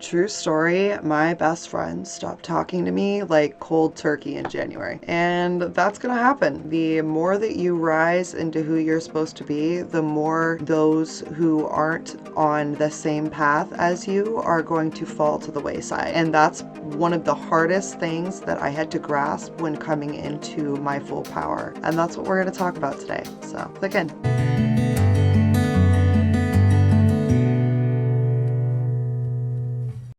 True story, my best friend stopped talking to me like cold turkey in January. And that's gonna happen. The more that you rise into who you're supposed to be, the more those who aren't on the same path as you are going to fall to the wayside. And that's one of the hardest things that I had to grasp when coming into my full power. And that's what we're gonna talk about today. So click in.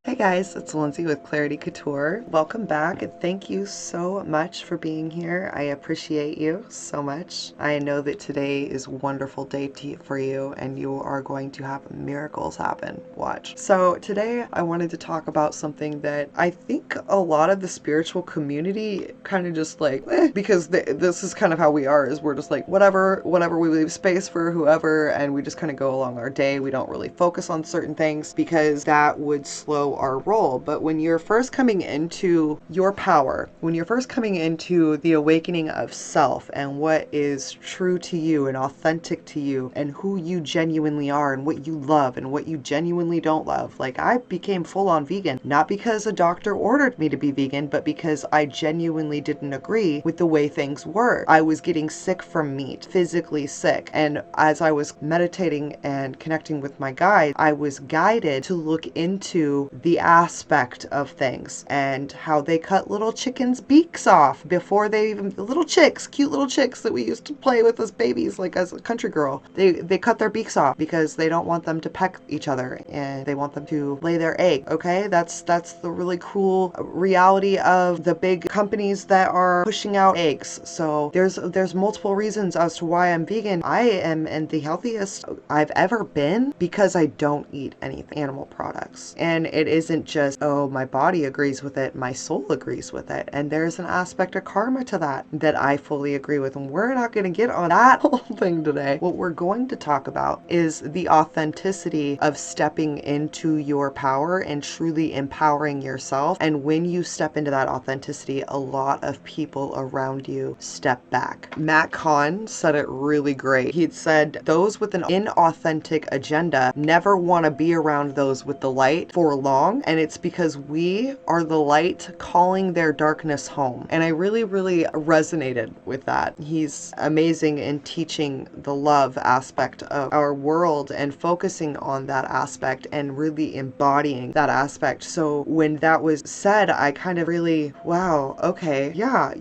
Hey guys, it's Lindsay with Clarity Couture. Welcome back and thank you so much for being here. I appreciate you so much. I know that today is a wonderful day for you and you are going to have miracles happen. Watch. So today I wanted to talk about something that I think a lot of the spiritual community kind of just like, because this is kind of how we are, is we're just like, whatever, we leave space for whoever and we just kind of go along our day. We don't really focus on certain things because that would slow our role. But when you're first coming into your power, when you're first coming into the awakening of self and what is true to you and authentic to you and who you genuinely are and what you love and what you genuinely don't love. Like I became full on vegan, not because a doctor ordered me to be vegan, but because I genuinely didn't agree with the way things were. I was getting sick from meat, physically sick. And as I was meditating and connecting with my guide, I was guided to look into the aspect of things and how they cut little chickens' beaks off before they even, little chicks, cute little chicks that we used to play with as babies, like as a country girl. They cut their beaks off because they don't want them to peck each other and they want them to lay their egg. Okay, that's the really cool reality of the big companies that are pushing out eggs. So there's multiple reasons as to why I'm vegan. I am in the healthiest I've ever been because I don't eat any animal products. And it isn't just, oh, my body agrees with it, my soul agrees with it. And there's an aspect of karma to that I fully agree with. And we're not going to get on that whole thing today. What we're going to talk about is the authenticity of stepping into your power and truly empowering yourself. And when you step into that authenticity, a lot of people around you step back. Matt Kahn said it really great. He'd said, those with an inauthentic agenda never want to be around those with the light for long, and it's because we are the light calling their darkness home. And I really resonated with that. He's amazing in teaching the love aspect of our world and focusing on that aspect and really embodying that aspect. So when that was said, I kind of really, wow, okay, yeah,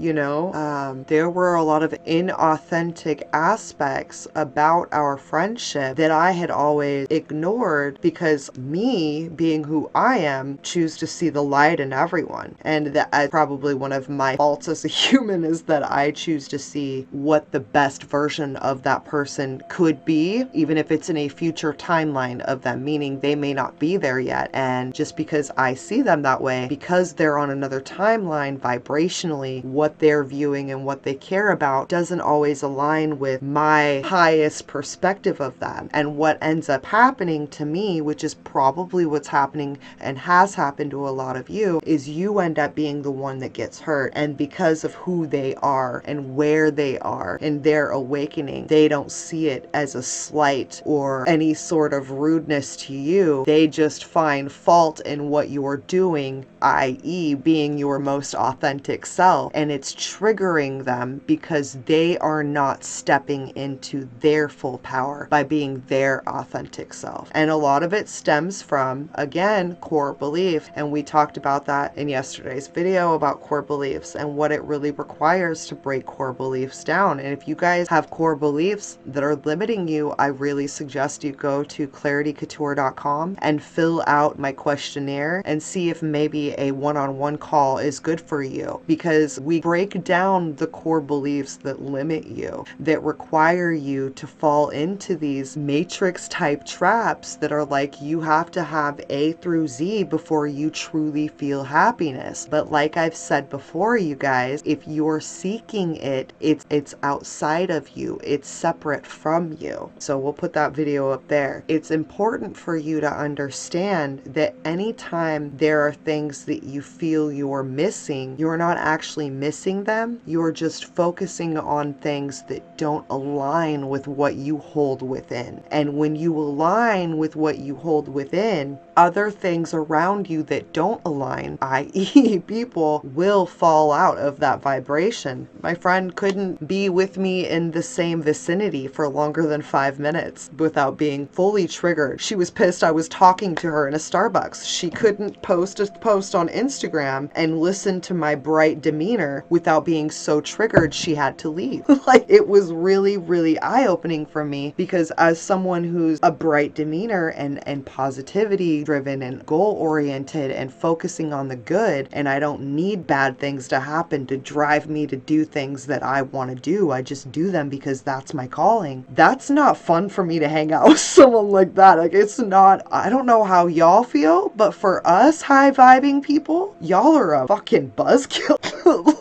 there were a lot of inauthentic aspects about our friendship that I had always ignored because me, being who I am, choose to see the light in everyone. And that probably one of my faults as a human is that I choose to see what the best version of that person could be, even if it's in a future timeline of them, meaning they may not be there yet. And just because I see them that way, because they're on another timeline vibrationally, what they're viewing and what they care about doesn't always align with my highest perspective of them. And what ends up happening to me, which is probably what's happening and has happened to a lot of you, is you end up being the one that gets hurt. And because of who they are and where they are in their awakening, they don't see it as a slight or any sort of rudeness to you. They just find fault in what you're doing, i.e. being your most authentic self. And it's triggering them because they are not stepping into their full power by being their authentic self. And a lot of it stems from, again, core belief. And we talked about that in yesterday's video about core beliefs and what it really requires to break core beliefs down. And if you guys have core beliefs that are limiting you, I really suggest you go to claritycouture.com and fill out my questionnaire and see if maybe a one-on-one call is good for you, because we break down the core beliefs that limit you, that require you to fall into these matrix type traps that are like, you have to have A through Z before you truly feel happiness. But like I've said before, you guys, if you're seeking it, it's outside of you. It's separate from you. So we'll put that video up there. It's important for you to understand that anytime there are things that you feel you're missing, you're not actually missing them. You're just focusing on things that don't align with what you hold within. And when you align with what you hold within, other things around you that don't align, i.e. people, will fall out of that vibration. My friend couldn't be with me in the same vicinity for longer than 5 minutes without being fully triggered. She was pissed I was talking to her in a Starbucks. She couldn't post a post on Instagram and listen to my bright demeanor without being so triggered she had to leave. Like, it was really, really eye-opening for me, because as someone who's a bright demeanor and positivity driven and goal oriented and focusing on the good, and I don't need bad things to happen to drive me to do things that I want to do. I just do them because that's my calling. That's not fun for me to hang out with someone like that. Like, it's not, I don't know how y'all feel, but for us high vibing people, y'all are a fucking buzzkill.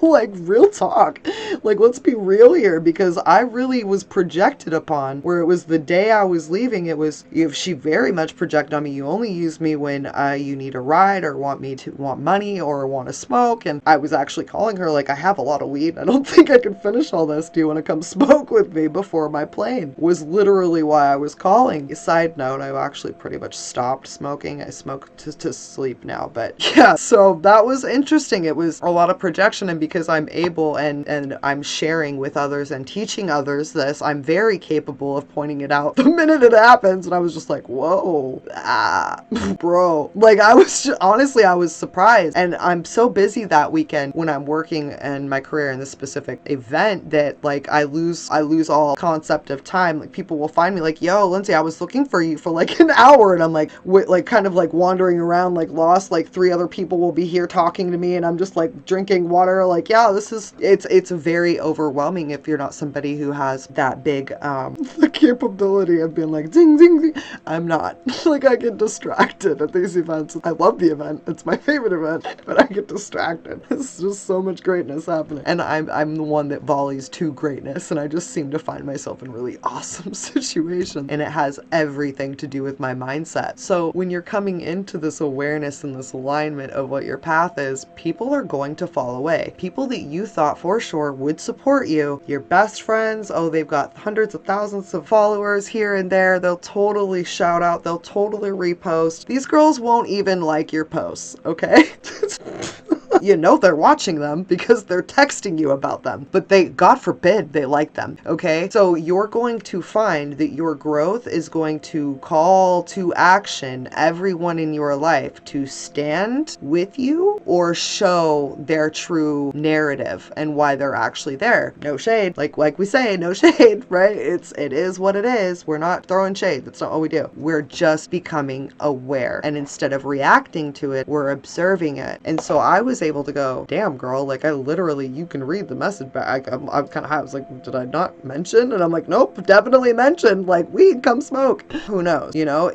Like, real talk. Like, let's be real here, because I really was projected upon, where it was the day I was leaving, it was, if she very much projected on me, you only use me when you need a ride or want money or want to smoke. And I was actually calling her like, I have a lot of weed. I don't think I can finish all this. Do you want to come smoke with me before my plane? Was literally why I was calling. Side note, I've actually pretty much stopped smoking. I smoke to sleep now, but yeah, so that was interesting. It was a lot of projection, and because I'm able and I'm sharing with others and teaching others this, I'm very capable of pointing it out the minute it happens. And I was just like, whoa, bro. Like, honestly, I was surprised. And I'm so busy that weekend when I'm working in my career in this specific event that, like, I lose all concept of time. Like, people will find me like, yo, Lindsay, I was looking for you for like an hour. And I'm like, kind of like wandering around like lost, like 3 other people will be here talking to me, and I'm just like drinking water. Like, yeah, it's very overwhelming if you're not somebody who has that big the capability of being like ding ding ding. I'm not. Like, I get distracted at these events. I love the event, it's my favorite event, but I get distracted. It's just so much greatness happening, and I'm the one that volleys to greatness, and I just seem to find myself in really awesome situations, and it has everything to do with my mindset. So when you're coming into this awareness and this alignment of what your path is, people are going to fall away. People that you thought for sure would support you, your best friends, oh, they've got hundreds of thousands of followers here and there, they'll totally shout out, they'll totally repost. These girls won't even like your posts, okay? You know they're watching them because they're texting you about them, but God forbid, they like them, okay? So you're going to find that your growth is going to call to action everyone in your life to stand with you or show their true narrative and why they're actually there. No shade, like we say, no shade, right? It is what it is. We're not throwing shade. That's not what we do. We're just becoming aware, and instead of reacting to it, we're observing it. And so I was able to go, damn girl, like, I literally, you can read the message back. I'm kind of, I was like, did I not mention? And I'm like, nope, definitely mentioned, like, weed, come smoke. Who knows? You know,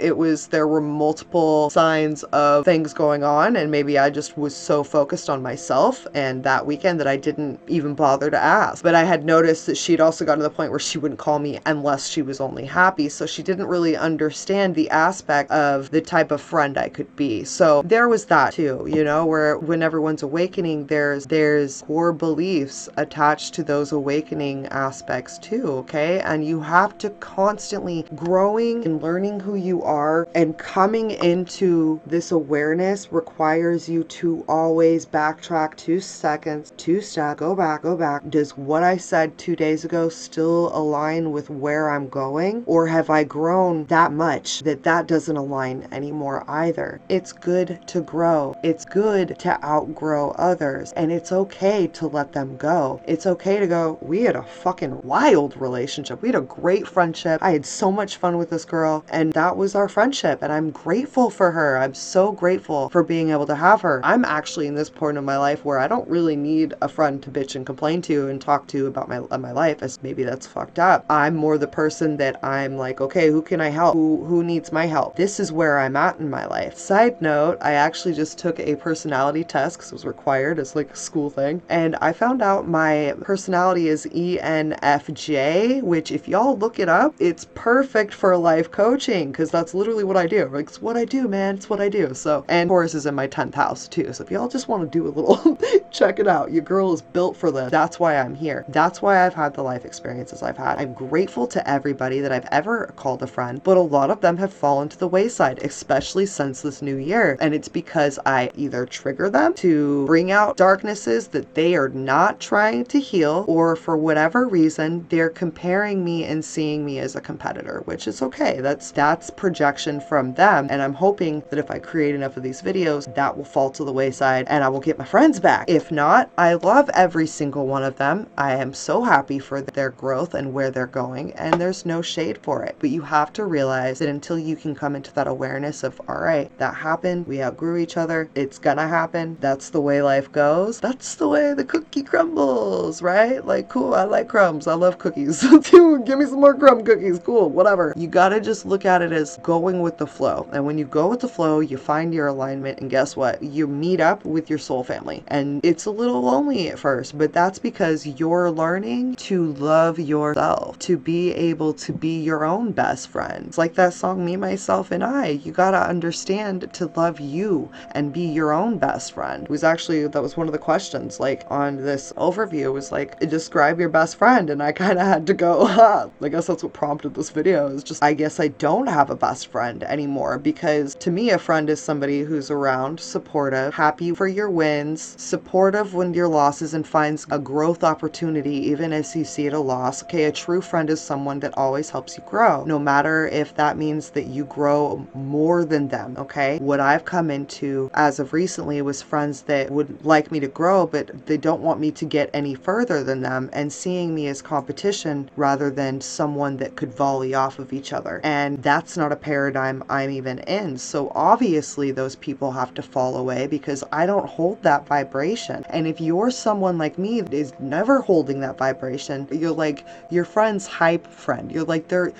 there were multiple signs of things going on, and maybe I just was so focused on myself and that weekend that I didn't even bother to ask. But I had noticed that she'd also gotten to the point where she wouldn't call me unless she was only happy. So she didn't really understand the aspect of the type of friend I could be. So there was that too, you know, where when everyone's awakening, there's core beliefs attached to those awakening aspects too, okay? And you have to constantly growing and learning who you are, and coming into this awareness requires you to always backtrack 2 seconds, 2 steps, go back. Does what I said 2 days ago still align with where I'm going? Or have I grown that much that doesn't align anymore either? It's good to grow. It's good to outgrow others, and it's okay to let them go. It's okay to go, we had a fucking wild relationship. We had a great friendship. I had so much fun with this girl, and that was our friendship, and I'm grateful for her. I'm so grateful for being able to have her. I'm actually in this point of my life where I don't really need a friend to bitch and complain to and talk to about my life, as maybe that's fucked up. I'm more the person that I'm like, okay, who can I help? Who needs my help? This is where I'm at in my life. Side note, I actually just took a personality test because was required as like a school thing. And I found out my personality is ENFJ, which if y'all look it up, it's perfect for life coaching because that's literally what I do. Like, it's what I do, man. It's what I do. So, and Taurus is in my 10th house too. So if y'all just want to do a little, check it out. Your girl is built for this. That's why I'm here. That's why I've had the life experiences I've had. I'm grateful to everybody that I've ever called a friend, but a lot of them have fallen to the wayside, especially since this new year. And it's because I either trigger them to bring out darknesses that they are not trying to heal, or for whatever reason, they're comparing me and seeing me as a competitor, which is okay. That's projection from them. And I'm hoping that if I create enough of these videos, that will fall to the wayside and I will get my friends back. If not, I love every single one of them. I am so happy for their growth and where they're going, and there's no shade for it. But you have to realize that until you can come into that awareness of, all right, that happened, we outgrew each other, it's gonna happen, that's the way life goes, that's the way the cookie crumbles, right? Like, cool, I like crumbs, I love cookies. Give me some more crumb cookies, cool, whatever. You gotta just look at it as going with the flow. And when you go with the flow, you find your alignment, and guess what? You meet up with your soul family. And it's a little lonely at first, but that's because you're learning to love yourself, to be able to be your own best friend. It's like that song, Me, Myself, and I. You gotta understand to love you and be your own best friend. It was actually, that was one of the questions, like on this overview, was like, describe your best friend. And I kind of had to go, I guess that's what prompted this video, is just, I guess I don't have a best friend anymore, because to me, a friend is somebody who's around, supportive, happy for your wins, supportive when your losses, and finds a growth opportunity even as you see it a loss. Okay, a true friend is someone that always helps you grow, no matter if that means that you grow more than them, okay? What I've come into as of recently was friends that would like me to grow, but they don't want me to get any further than them, and seeing me as competition rather than someone that could volley off of each other. And that's not a paradigm I'm even in. So obviously those people have to fall away because I don't hold that vibration. And if you're someone like me that is never holding that vibration, you're like your friend's hype friend. You're like their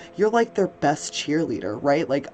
best cheerleader, right? Like,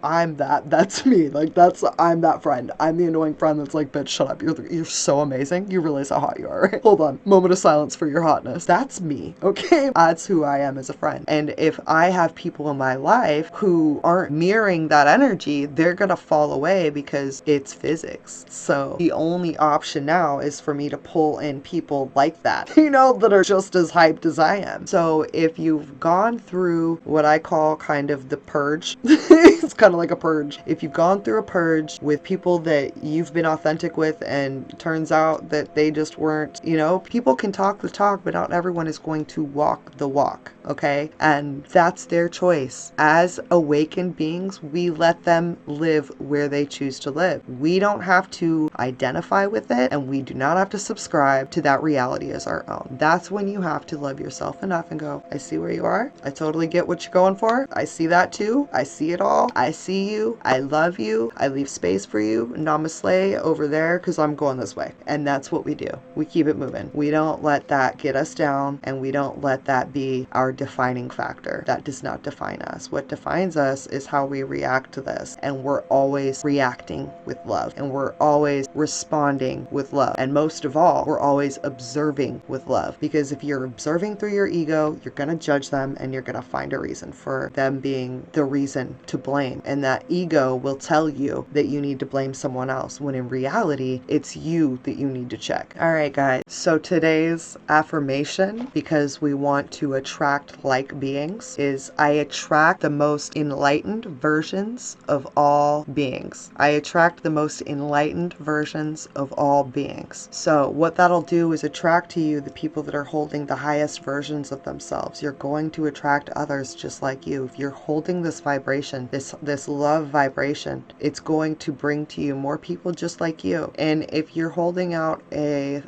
that's me. Like, I'm that friend. I'm the annoying friend that's like, bitch, shut up. You're so amazing. You realize how hot you are, right? Hold on. Moment of silence for your hotness. That's me, okay? That's who I am as a friend. And if I have people in my life who aren't mirroring that energy, they're gonna fall away because it's physics. So the only option now is for me to pull in people like that, that are just as hyped as I am. So if you've gone through what I call kind of the purge, it's kind of like a purge. If you've gone through a purge with people that you've been authentic with, and turns out that they just weren't, people can talk the talk, but not everyone is going to walk the walk, okay? And that's their choice. As awakened beings, we let them live where they choose to live. We don't have to identify with it, and we do not have to subscribe to that reality as our own. That's when you have to love yourself enough and go, I see where you are. I totally get what you're going for. I see that too. I see it all. I see you. I love you. I leave space for you. Namaste over there, because I'm going this way. And that's what we do. We keep it moving. We don't let that get us down, and we don't let that be our defining factor. That does not define us. What defines us is how we react to this. And we're always reacting with love, and we're always responding with love. And most of all, we're always observing with love, because if you're observing through your ego, you're going to judge them, and you're going to find a reason for them being the reason to blame. And that ego will tell you that you need to blame someone else, when in reality, it's you that you need to check. All right, guys. So today's affirmation, because we want to attract like beings, is I attract the most enlightened versions of all beings. I attract the most enlightened versions of all beings. So what that'll do is attract to you the people that are holding the highest versions of themselves. You're going to attract others just like you. If you're holding this vibration, this love vibration, it's going to bring to you more people just like you. And if you're holding out a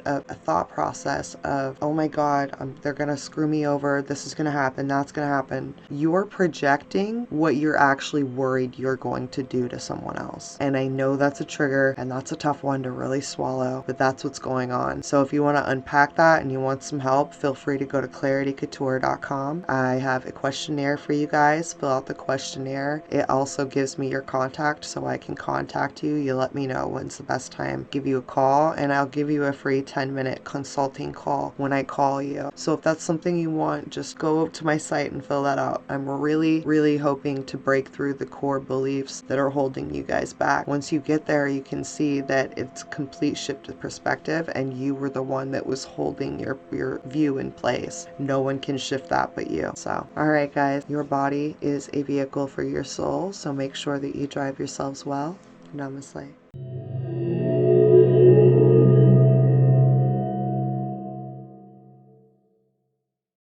thought process of, oh my God, they're gonna screw me over, this is gonna happen, that's gonna happen, you're projecting what you're actually worried you're going to do to someone else. And I know that's a trigger, and that's a tough one to really swallow, but that's what's going on. So if you want to unpack that and you want some help, feel free to go to claritycouture.com. I have a questionnaire for you guys. Fill out the questionnaire. It also also gives me your contact so I can contact you. You let me know when's the best time, give you a call, and I'll give you a free 10-minute consulting call when I call you. So if that's something you want, just go to my site and fill that out. I'm really hoping to break through the core beliefs that are holding you guys back. Once you get there, you can see that it's a complete shift of perspective, and you were the one that was holding your view in place. No one can shift that but you. So, all right, guys, your body is a vehicle for your soul, so make sure that you drive yourselves well. Namaste.